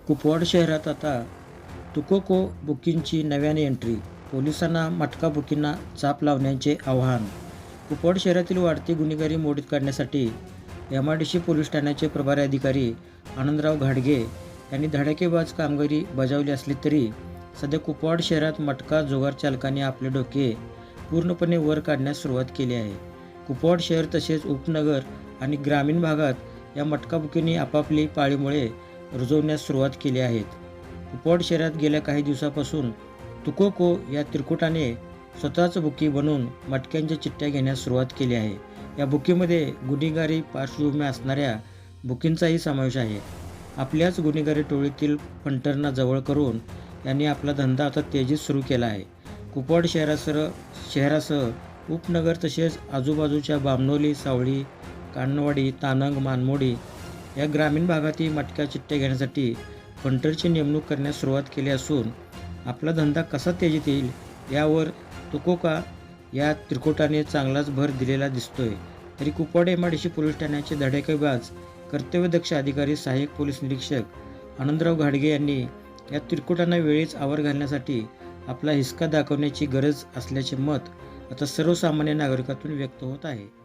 कुपवाड शहरात आता तुकोको बुकींची नव्याने एंट्री. पोलिसांना मटका बुकींना चाप लावण्याचे आवाहन. कुपवाड शहरातील वाढती गुन्हेगारी मोडीत काढण्यासाठी MIDC पोलीस ठाण्याचे प्रभारी अधिकारी आनंदराव घाडगे यांनी धडाकेबाज कामगिरी बजावली असली तरी सध्या कुपवाड शहरात मटका जुगार चालकांनी आपले डोके पूर्णपणे वर काढण्यास सुरुवात केली आहे. कुपवाड शहर तसेच उपनगर आणि ग्रामीण भागात या मटका बुकींनी आपापली पाळीमुळे रुजवण्यास सुरुवात केली आहेत. कुपवाड शहरात गेल्या काही दिवसापासून तुकोको या तिरकुटाने स्वतःच बुकी बनवून मटक्यांच्या चिठ्ठ्या घेण्यास सुरुवात केली आहे. या बुकीमध्ये गुन्हेगारी पार्श्वभूमी असणाऱ्या बुकींचाही समावेश आहे. आपल्याच गुन्हेगारी टोळीतील फंटरना जवळ करून यांनी आपला धंदा आता तेजीत सुरू केला आहे. कुपवाड शहरासह उपनगर तसेच आजूबाजूच्या बामणोली, सावळी, कानवाडी, तानंग, मानमोडी या ग्रामीण भागातील मटक्या चिठ्ठ्या घेण्यासाठी फंटरची नेमणूक करण्यास सुरुवात केली असून आपला धंदा कसा तेजीत येईल यावर तुकोका या त्रिकुटाने चांगलाच भर दिलेला दिसतोय. तरी कुपवाड MIDC पोलीस ठाण्याचे धडाकेबाज कर्तव्यदक्ष अधिकारी सहाय्यक पोलीस निरीक्षक आनंदराव घाडगे यांनी या त्रिकुटांना वेळीच आवर घालण्यासाठी आपला हिसका दाखवण्याची गरज असल्याचे मत आता सर्वसामान्य नागरिकातून व्यक्त होत आहे.